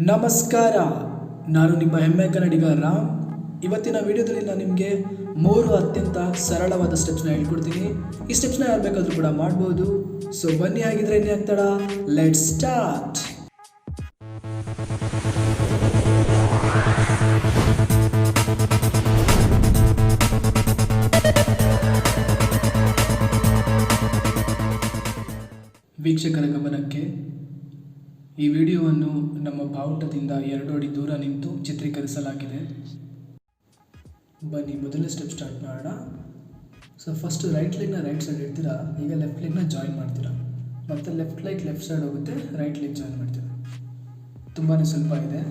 ನಮಸ್ಕಾರ, ನಾನು ನಿಮ್ಮ ಹೆಮ್ಮೆ ಕನ್ನಡಿಗ ರಾಮ್. ಇವತ್ತಿನ ವಿಡಿಯೋದಲ್ಲಿ ನಾನು ನಿಮಗೆ 3 ಅತ್ಯಂತ ಸರಳವಾದ ಸ್ಟೆಪ್ಸ್ನ ಹೇಳ್ಕೊಡ್ತೀನಿ. ಈ ಸ್ಟೆಪ್ಸ್ನ ಯಾರು ಬೇಕಾದರೂ ಕೂಡ ಮಾಡ್ಬೋದು. ಸೊ ಬನ್ನಿ, ಆಗಿದ್ರೆ ಇನ್ನೇ ಆಗ್ತಾಡ, ಲೆಟ್ಸ್ ಸ್ಟಾರ್ಟ್. ವೀಕ್ಷಕರ ಗಮನಕ್ಕೆ, ಈ ವಿಡಿಯೋವನ್ನು ನಮ್ಮ ಬಾವುಟದಿಂದ 2 ಅಡಿ ದೂರ ನಿಂತು ಚಿತ್ರೀಕರಿಸಲಾಗಿದೆ. ಬನ್ನಿ ಮೊದಲನೇ ಸ್ಟೆಪ್ ಸ್ಟಾರ್ಟ್ ಮಾಡೋಣ. ಸೊ ಫಸ್ಟ್ ರೈಟ್ ಲೆಗ್ನ ರೈಟ್ ಸೈಡ್ ಇಡ್ತೀರಾ. ಈಗ ಲೆಫ್ಟ್ ಲೆಗ್ನ ಜಾಯಿನ್ ಮಾಡ್ತೀರಾ. ಮತ್ತು ಲೆಫ್ಟ್ ಲೆಗ್ ಲೆಫ್ಟ್ ಸೈಡ್ ಹೋಗುತ್ತೆ, ರೈಟ್ ಲೆಗ್ ಜಾಯಿನ್ ಮಾಡ್ತೀರಾ. ತುಂಬಾ ಸ್ವಲ್ಪ ಇದೆ.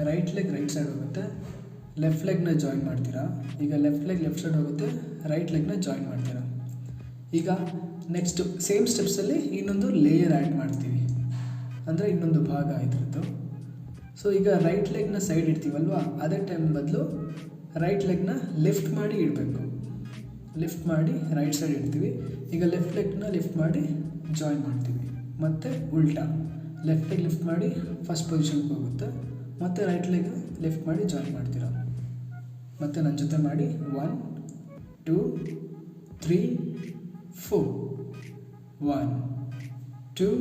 ರೈಟ್ ಲೆಗ್ ರೈಟ್ ಸೈಡ್ ಹೋಗುತ್ತೆ, ಲೆಫ್ಟ್ ಲೆಗ್ನ ಜಾಯಿನ್ ಮಾಡ್ತೀರಾ. ಈಗ ಲೆಫ್ಟ್ ಲೆಗ್ ಲೆಫ್ಟ್ ಸೈಡ್ ಹೋಗುತ್ತೆ, ರೈಟ್ ಲೆಗ್ನ ಜಾಯಿನ್ ಮಾಡ್ತೀರಾ. ಈಗ ನೆಕ್ಸ್ಟ್ ಸೇಮ್ ಸ್ಟೆಪ್ಸಲ್ಲಿ ಇನ್ನೊಂದು ಲೇಯರ್ ಆ್ಯಡ್ ಮಾಡ್ತೀವಿ, ಅಂದರೆ ಇನ್ನೊಂದು ಭಾಗ ಇದ್ರದ್ದು. ಸೊ ಈಗ ರೈಟ್ ಲೆಗ್ನ ಸೈಡ್ ಇಡ್ತೀವಲ್ವ, ಅದೇ ಟೈಮ್ ಬದಲು ರೈಟ್ ಲೆಗ್ನ ಲಿಫ್ಟ್ ಮಾಡಿ ಇಡಬೇಕು. ಲಿಫ್ಟ್ ಮಾಡಿ ರೈಟ್ ಸೈಡ್ ಇಡ್ತೀವಿ. ಈಗ ಲೆಫ್ಟ್ ಲೆಗ್ನ ಲಿಫ್ಟ್ ಮಾಡಿ ಜಾಯಿನ್ ಮಾಡ್ತೀವಿ. ಮತ್ತು ಉಲ್ಟಾ ಲೆಫ್ಟ್ ಲೆಗ್ ಲಿಫ್ಟ್ ಮಾಡಿ ಫಸ್ಟ್ ಪೊಸಿಷನ್ಗೆ ಹೋಗುತ್ತೆ, ಮತ್ತು ರೈಟ್ ಲೆಗ್ ಲಿಫ್ಟ್ ಮಾಡಿ ಜಾಯಿನ್ ಮಾಡ್ತೀರಾ. ಮತ್ತು ನನ್ನ ಜೊತೆ ಮಾಡಿ 1 2 3 4 1 2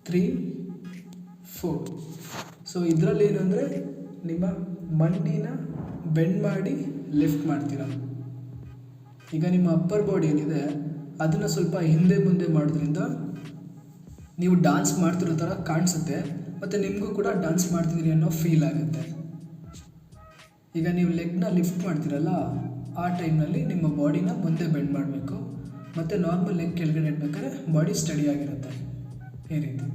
3 4. ಸೊ ಇದರಲ್ಲಿ ಏನು ಅಂದರೆ, ನಿಮ್ಮ ಮಂಡಿನ ಬೆಂಡ್ ಮಾಡಿ ಲಿಫ್ಟ್ ಮಾಡ್ತೀರಾ. ಈಗ ನಿಮ್ಮ ಅಪ್ಪರ್ ಬಾಡಿ ಏನಿದೆ ಅದನ್ನು ಸ್ವಲ್ಪ ಹಿಂದೆ ಮುಂದೆ ಮಾಡೋದ್ರಿಂದ ನೀವು ಡಾನ್ಸ್ ಮಾಡ್ತಿರೋ ಥರ ಕಾಣಿಸುತ್ತೆ, ಮತ್ತು ನಿಮಗೂ ಕೂಡ ಡಾನ್ಸ್ ಮಾಡ್ತಿದ್ದೀರಿ ಅನ್ನೋ ಫೀಲ್ ಆಗುತ್ತೆ. ಈಗ ನೀವು ಲೆಗ್ನ ಲಿಫ್ಟ್ ಮಾಡ್ತೀರಲ್ಲ, ಆ ಟೈಮ್ನಲ್ಲಿ ನಿಮ್ಮ ಬಾಡಿನ ಮುಂದೆ ಬೆಂಡ್ ಮಾಡಬೇಕು. ಮತ್ತು ನಾರ್ಮಲ್ ಲೆಗ್ ಕೆಳಗಡೆ ಇಡಬೇಕಾದ್ರೆ ಬಾಡಿ ಸ್ಟಡಿ ಆಗಿರುತ್ತೆ. ಈ ರೀತಿ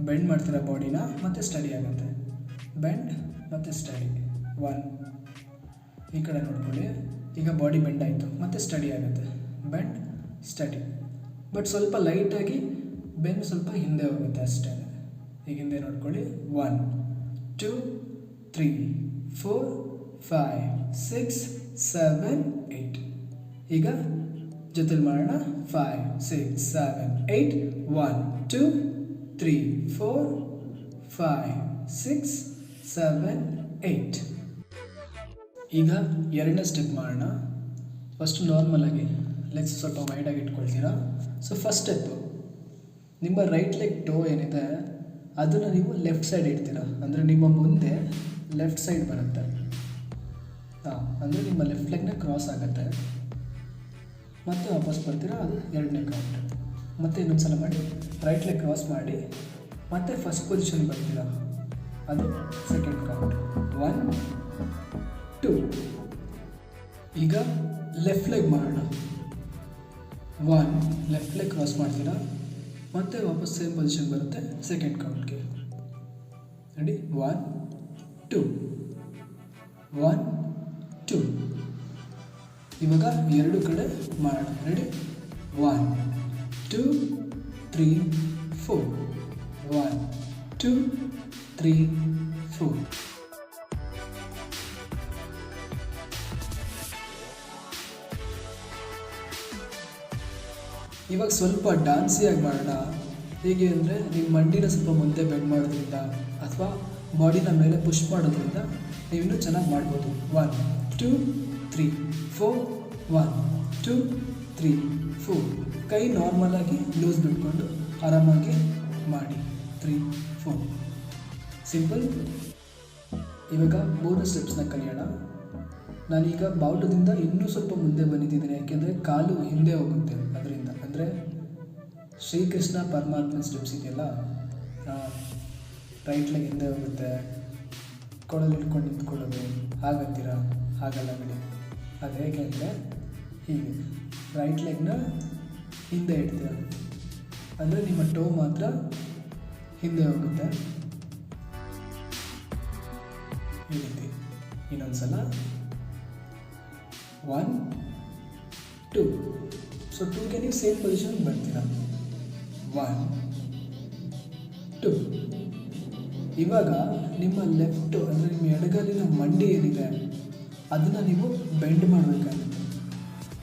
ಬೆಂಡ್ ಮಾಡ್ತೀರಾ ಬಾಡಿನ, ಮತ್ತು ಸ್ಟಡಿ ಆಗುತ್ತೆ. ಬೆಂಡ್ ಮತ್ತು ಸ್ಟಡಿ. 1 ಈ ಕಡೆ ನೋಡ್ಕೊಳ್ಳಿ. ಈಗ ಬಾಡಿ ಬೆಂಡ್ ಆಯಿತು, ಮತ್ತು ಸ್ಟಡಿ ಆಗುತ್ತೆ. Bend study. ಬಟ್ ಸ್ವಲ್ಪ ಲೈಟಾಗಿ ಬೆಂಡ್ ಸ್ವಲ್ಪ ಹಿಂದೆ ಹೋಗುತ್ತೆ ಅಷ್ಟೇ. ಈಗ ಹಿಂದೆ ನೋಡ್ಕೊಳ್ಳಿ. 1 2 3 4 5 6 7 8. ಈಗ ಜೊತೆಲಿ ಮಾಡೋಣ. 5 6 7 8 1 2 3 4 5 6 7 8. ಈಗ ಎರಡನೇ ಸ್ಟೆಪ್ ಮಾಡೋಣ. ಫಸ್ಟ್ ನಾರ್ಮಲಾಗಿ ಲೆಗ್ಸ್ ಸ್ವಲ್ಪ ವೈಡಾಗಿ ಇಟ್ಕೊಳ್ತೀರಾ. ಸೊ ಫಸ್ಟ್ ಸ್ಟೆಪ್ಪು, ನಿಮ್ಮ ರೈಟ್ ಲೆಗ್ ಟೋ ಏನಿದೆ ಅದನ್ನು ನೀವು ಲೆಫ್ಟ್ ಸೈಡ್ ಇಡ್ತೀರಾ. ಅಂದರೆ ನಿಮ್ಮ ಮುಂದೆ ಲೆಫ್ಟ್ ಸೈಡ್ ಬರುತ್ತೆ. ಅಂದರೆ ನಿಮ್ಮ ಲೆಫ್ಟ್ ಲೆಗ್ನ ಕ್ರಾಸ್ ಆಗುತ್ತೆ. ಮತ್ತೆ ವಾಪಸ್ ಬರ್ತೀರಾ, ಅದು ಎರಡನೇ ಕೌಂಟ್. ಮತ್ತು ಇನ್ನೊಂದು ಸಲ ಮಾಡಿ ರೈಟ್ ಲೆಗ್ ಕ್ರಾಸ್ ಮಾಡಿ ಮತ್ತೆ ಫಸ್ಟ್ ಪೊಸಿಷನ್ ಬರ್ತೀರಾ, ಅದು ಸೆಕೆಂಡ್ ಕೌಂಟ್. 1 2. ಈಗ ಲೆಫ್ಟ್ ಲೆಗ್ ಮಾಡೋಣ. 1 ಲೆಫ್ಟ್ ಲೆಗ್ ಕ್ರಾಸ್ ಮಾಡ್ತೀರಾ, ಮತ್ತೆ ವಾಪಸ್ ಸೇಮ್ ಪೊಸಿಷನ್ ಬರುತ್ತೆ ಸೆಕೆಂಡ್ ಕೌಂಟ್ಗೆ. ರೆಡಿ? 1 2 1 2. ಇವಾಗ ಎರಡು ಕಡೆ ಮಾಡೋಣ. ರೆಡಿ? 1 2 3 4 1 2 3 4. ಇವಾಗ ಸ್ವಲ್ಪ ಡಾನ್ಸಿಯಾಗಿ ಮಾಡೋಣ. ಹೇಗೆ ಅಂದರೆ, ನಿಮ್ಮ ಮಂಡಿನ ಸ್ವಲ್ಪ ಮುಂದೆ ಬೆಂಡ್ ಮಾಡೋದ್ರಿಂದ ಅಥವಾ ಬಾಡಿನ ಮೇಲೆ ಪುಷ್ ಮಾಡೋದ್ರಿಂದ ನೀವು ಇನ್ನೂ ಚೆನ್ನಾಗಿ ಮಾಡ್ಬೋದು. 1 2 3 4 1 2 3 4. ಕೈ ನಾರ್ಮಲಾಗಿ ಲೂಸ್ ಬಿಟ್ಕೊಂಡು ಆರಾಮಾಗಿ ಮಾಡಿ. 3 4. ಸಿಂಪಲ್. ಇವಾಗ 3 ಸ್ಟೆಪ್ಸ್ನ ಕಲಿಯೋಣ. ನಾನೀಗ ಬಾವುಟದಿಂದ ಇನ್ನೂ ಸ್ವಲ್ಪ ಮುಂದೆ ಬಂದಿದ್ದೀನಿ, ಯಾಕೆಂದರೆ ಕಾಲು ಹಿಂದೆ ಹೋಗುತ್ತೆ ಅದರಿಂದ. ಅಂದರೆ ಶ್ರೀಕೃಷ್ಣ ಪರಮಾತ್ಮನ ಸ್ಟೆಪ್ಸ್ ಇದೆಯಲ್ಲ, ರೈಟ್ ಲೆಗ್ ಹಿಂದೆ ಹೋಗುತ್ತೆ, ಕೊಡಲು ಇಟ್ಕೊಂಡು ನಿಂತ್ಕೊಳ್ಳೋದು, ಹಾಗಂತೀರಾ? ಹಾಗಲ್ಲ ಬಿಡಿ. ಅದು ಹೇಗೆ ಅಂದರೆ, ಹೀಗೆ ರೈಟ್ ಲೆಗ್ನ ಹಿಂದೆ ಇಡ್ತೀರ, ಅಂದರೆ ನಿಮ್ಮ ಟೋ ಮಾತ್ರ ಹಿಂದೆ ಹೋಗುತ್ತೆ. ಈ ರೀತಿ. ಇನ್ನೊಂದು ಸಲ 1 2. ಸೊ 2ಗೆ ನೀವು ಸೇಮ್ ಪೊಸಿಷನ್ ಬರ್ತೀರಾ. 1 2. ಇವಾಗ ನಿಮ್ಮ ಲೆಫ್ಟು, ಅಂದರೆ ನಿಮ್ಮ ಎಡಗಾಲಿನ ಮಂಡಿ ಏನಿದೆ ಅದನ್ನು ನೀವು ಬೆಂಡ್ ಮಾಡಬೇಕಾಗುತ್ತೆ.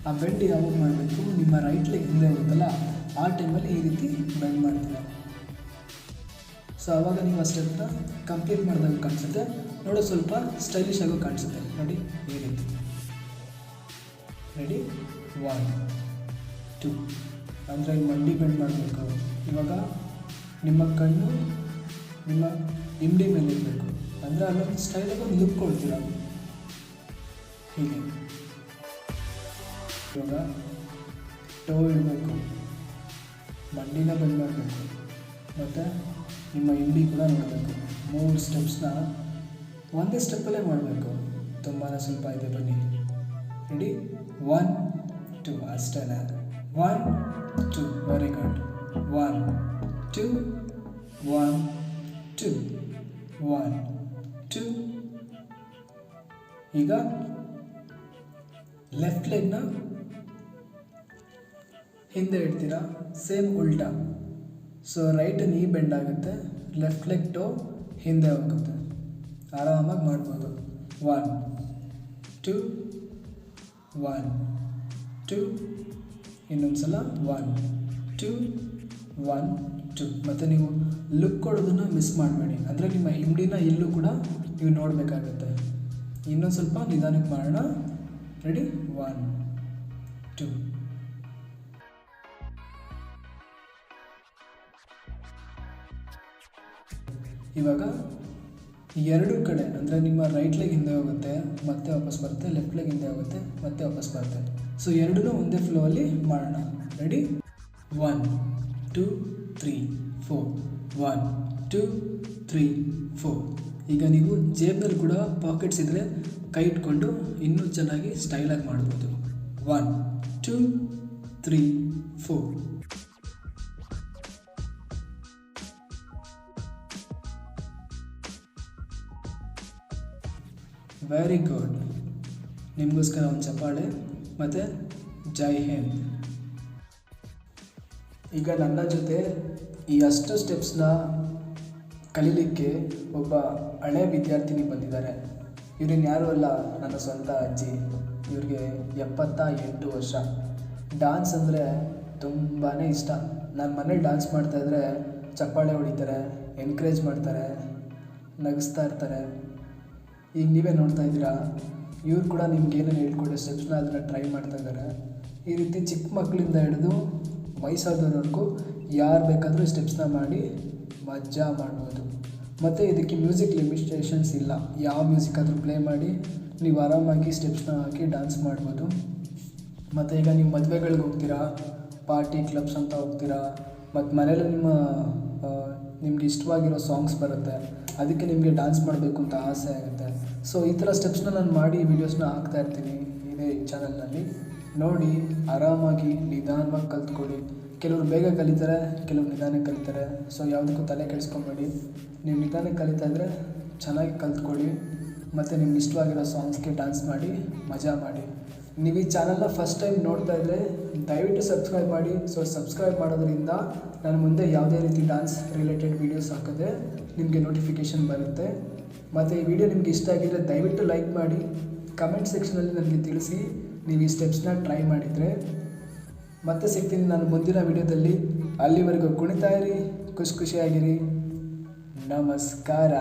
ಆ ಬೆಂಡ್ ಯಾವಾಗ ಮಾಡಬೇಕು? ನಿಮ್ಮ ರೈಟ್ ಲೆಗ್ ಹಿಂದೆ ಹೋಗುತ್ತಲ್ಲ, ಆ ಟೈಮಲ್ಲಿ ಈ ರೀತಿ ಬೆಂಡ್ ಮಾಡ್ತೀರಾ. ಸೊ ಆವಾಗ ನೀವು ಆ ಸ್ಟೆಪ್ನ ಕಂಪ್ಲೀಟ್ ಮಾಡಿದಾಗ ಕಾಣಿಸುತ್ತೆ ನೋಡೋ, ಸ್ವಲ್ಪ ಸ್ಟೈಲಿಶ್ ಆಗೋ ಕಾಣಿಸುತ್ತೆ ನೋಡಿ ಈ ರೀತಿ. ರೆಡಿ 1 2 ಅಂದರೆ ಮಂಡಿ ಬೆಂಡ್ ಮಾಡಬೇಕು. ಇವಾಗ ನಿಮ್ಮ ಕಣ್ಣು ನಿಮ್ಮ ಇಂಡಿ ಮೇಲೆ ಇರಬೇಕು, ಅಂದರೆ ಅಲ್ಲೊಂದು ಸ್ಟೈಲಾಗಿ ಒಂದು ಲುಕ್ ಕೊಡ್ತೀರ ಹೀಗೆ. ಇವಾಗ ಟೋ ಇಡಬೇಕು, ಮಂಡಿನ ಬೆಂಡ್ ಮಾಡಬೇಕು, ಮತ್ತು ನಿಮ್ಮ ಇಂಡಿ ಕೂಡ ನೋಡಬೇಕು. 3 ಸ್ಟೆಪ್ಸ್ನ ಒಂದೇ ಸ್ಟೆಪ್ಪಲ್ಲೇ ಮಾಡಬೇಕು. ತುಂಬಾ ಸ್ವಲ್ಪ ಇದೆ, ಬನ್ನಿ. ರೆಡಿ 1 2 ಅಷ್ಟೇ. 1 2 ವೆರಿ ಗುಡ್. 1 2 1 2 1 2. ಈಗ ಲೆಫ್ಟ್ ಲೆಗ್ನ ಹಿಂದೆ ಇಡ್ತೀರಾ, ಸೇಮ್ ಉಲ್ಟಾ. ಸೊ ರೈಟ್ ನೀ ಬೆಂಡ್ ಆಗುತ್ತೆ, ಲೆಫ್ಟ್ ಲೆಗ್ ಟೋ ಹಿಂದೆ ಹೋಗುತ್ತೆ. ಆರಾಮಾಗಿ ಮಾಡ್ಬೋದು. 1 2 1 2. ಇನ್ನೊಂದು ಸಲ 1 2 1 2. ಮತ್ತು ನೀವು ಲುಕ್ ಕೊಡೋದನ್ನು ಮಿಸ್ ಮಾಡಬೇಡಿ, ಅಂದರೆ ನಿಮ್ಮ ಹಿಂಡಿನ ಇಲ್ಲೂ ಕೂಡ ನೀವು ನೋಡಬೇಕಾಗತ್ತೆ. ಇನ್ನೊಂದು ಸ್ವಲ್ಪ ನಿಧಾನಕ್ಕೆ ಮಾಡೋಣ. ರೆಡಿ 1 2. ಇವಾಗ ಎರಡು ಕಡೆ, ಅಂದರೆ ನಿಮ್ಮ ರೈಟ್ ಲೆಗ್ ಹಿಂದೆ ಹೋಗುತ್ತೆ ಮತ್ತೆ ವಾಪಸ್ ಬರುತ್ತೆ, ಲೆಫ್ಟ್ ಲೆಗ್ ಹಿಂದೆ ಹೋಗುತ್ತೆ ಮತ್ತೆ ವಾಪಸ್ ಬರುತ್ತೆ. ಸೊ ಎರಡೂ ಒಂದೇ ಫ್ಲೋವಲ್ಲಿ ಮಾಡೋಣ. ರೆಡಿ 1 2 3 4 1 2 3 4. ಈಗ ನೀವು ಜೇಬ್ನಲ್ಲಿ ಕೂಡ ಪಾಕೆಟ್ಸ್ ಇದ್ದರೆ ಕೈ ಇಟ್ಕೊಂಡು ಇನ್ನೂ ಚೆನ್ನಾಗಿ ಸ್ಟೈಲಾಗಿ ಮಾಡ್ಬೋದು. 1 2 3 4. Very good. ನಿಮಗೋಸ್ಕರ ಒಂದು ಚಪ್ಪಾಳೆ ಮತ್ತು ಜೈ ಹಿಂದ್. ಈಗ ನನ್ನ ಜೊತೆ ಈ ಅಷ್ಟು ಸ್ಟೆಪ್ಸ್ನ ಕಲೀಲಿಕ್ಕೆ ಒಬ್ಬ ಹಳೆ ವಿದ್ಯಾರ್ಥಿನಿ ಬಂದಿದ್ದಾರೆ. ಇವ್ರೇನು ಯಾರೂ ಅಲ್ಲ, ನನ್ನ ಸ್ವಂತ ಅಜ್ಜಿ. ಇವ್ರಿಗೆ 78 ವರ್ಷ. ಡ್ಯಾನ್ಸ್ ಅಂದರೆ ತುಂಬಾ ಇಷ್ಟ. ನಾನು ಮನೇಲಿ ಡ್ಯಾನ್ಸ್ ಮಾಡ್ತಾಯಿದ್ರೆ ಚಪ್ಪಾಳೆ ಹೊಡಿತಾರೆ, ಎನ್ಕರೇಜ್ ಮಾಡ್ತಾರೆ, ನಗಿಸ್ತಾ ಇರ್ತಾರೆ. ಈಗ ನೀವೇ ನೋಡ್ತಾ ಇದ್ದೀರಾ, ಇವ್ರು ಕೂಡ ನಿಮ್ಗೆ ಏನೇನು ಹೇಳ್ಕೊಡೋ ಸ್ಟೆಪ್ಸ್ನ ಅದನ್ನು ಟ್ರೈ ಮಾಡ್ತಾ ಇದ್ದಾರೆ. ಈ ರೀತಿ ಚಿಕ್ಕ ಮಕ್ಕಳಿಂದ ಹಿಡಿದು ವಯಸ್ಸಾದವ್ರವರೆಗೂ ಯಾರು ಬೇಕಾದರೂ ಸ್ಟೆಪ್ಸ್ನ ಮಾಡಿ ಮಜಾ ಮಾಡ್ಬೋದು. ಮತ್ತು ಇದಕ್ಕೆ ಮ್ಯೂಸಿಕ್ ಲಿಮಿಟೇಷನ್ಸ್ ಇಲ್ಲ. ಯಾವ ಮ್ಯೂಸಿಕ್ ಆದರೂ ಪ್ಲೇ ಮಾಡಿ ನೀವು ಆರಾಮಾಗಿ ಸ್ಟೆಪ್ಸ್ನ ಹಾಕಿ ಡ್ಯಾನ್ಸ್ ಮಾಡ್ಬೋದು. ಮತ್ತು ಈಗ ನೀವು ಮದುವೆಗಳಿಗೆ ಹೋಗ್ತೀರಾ, ಪಾರ್ಟಿ ಕ್ಲಬ್ಸ್ ಅಂತ ಹೋಗ್ತೀರಾ, ಮತ್ತು ಮನೇಲಿ ನಿಮ್ಗೆ ಇಷ್ಟವಾಗಿರೋ ಸಾಂಗ್ಸ್ ಬರುತ್ತೆ, ಅದಕ್ಕೆ ನಿಮಗೆ ಡ್ಯಾನ್ಸ್ ಮಾಡಬೇಕು ಅಂತ ಆಸೆ ಆಗುತ್ತೆ. ಸೊ ಈ ಥರ ಸ್ಟೆಪ್ಸ್ನ ನಾನು ಮಾಡಿ ವೀಡಿಯೋಸ್ನ ಹಾಕ್ತಾಯಿರ್ತೀನಿ ಇದೇ ಚಾನಲ್ನಲ್ಲಿ. ನೋಡಿ ಆರಾಮಾಗಿ ನಿಧಾನವಾಗಿ ಕಲ್ತ್ಕೊಳ್ಳಿ. ಕೆಲವರು ಬೇಗ ಕಲಿತಾರೆ, ಕೆಲವರು ನಿಧಾನಕ್ಕೆ ಕಲಿತಾರೆ. ಸೊ ಯಾವುದಕ್ಕೂ ತಲೆ ಕೆಡಿಸ್ಕೊಬೇಡಿ. ನೀವು ನಿಧಾನಕ್ಕೆ ಕಲಿತಾ ಇದ್ದರೆ ಚೆನ್ನಾಗಿ ಕಲ್ತ್ಕೊಳ್ಳಿ. ಮತ್ತು ನಿಮ್ಗೆ ಇಷ್ಟವಾಗಿರೋ ಸಾಂಗ್ಸ್ಗೆ ಡ್ಯಾನ್ಸ್ ಮಾಡಿ ಮಜಾ ಮಾಡಿ. ನೀವು ಈ ಚಾನಲ್ನ ಫಸ್ಟ್ ಟೈಮ್ ನೋಡ್ತಾ ಇದ್ದರೆ ದಯವಿಟ್ಟು ಸಬ್ಸ್ಕ್ರೈಬ್ ಮಾಡಿ. ಸೊ ಸಬ್ಸ್ಕ್ರೈಬ್ ಮಾಡೋದ್ರಿಂದ ನಾನು ಮುಂದೆ ಯಾವುದೇ ರೀತಿ ಡ್ಯಾನ್ಸ್ ರಿಲೇಟೆಡ್ ವೀಡಿಯೋಸ್ ಹಾಕಿದ್ರೆ ನಿಮಗೆ ನೋಟಿಫಿಕೇಷನ್ ಬರುತ್ತೆ. ಮತ್ತು ಈ ವಿಡಿಯೋ ನಿಮಗೆ ಇಷ್ಟ ಆಗಿದ್ದರೆ ದಯವಿಟ್ಟು ಲೈಕ್ ಮಾಡಿ. ಕಮೆಂಟ್ ಸೆಕ್ಷನಲ್ಲಿ ನನಗೆ ತಿಳಿಸಿ ನೀವು ಈ ಸ್ಟೆಪ್ಸ್ನ ಟ್ರೈ ಮಾಡಿದರೆ. ಮತ್ತೆ ಸಿಗ್ತೀನಿ ನಾನು ಮುಂದಿನ ವಿಡಿಯೋದಲ್ಲಿ. ಅಲ್ಲಿವರೆಗೂ ಕುಣಿತಾ ಇರಿ, ಖುಷಿಯಾಗಿರಿ. ನಮಸ್ಕಾರ.